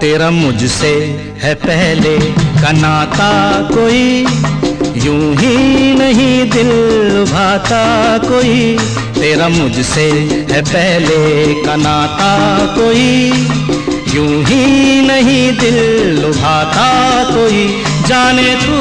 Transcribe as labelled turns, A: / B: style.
A: तेरा मुझसे है पहले का नाता कोई, यूं ही नहीं दिल लुभाता कोई। तेरा मुझसे है पहले का नाता कोई, यूं ही नहीं दिल लुभाता कोई। जाने तू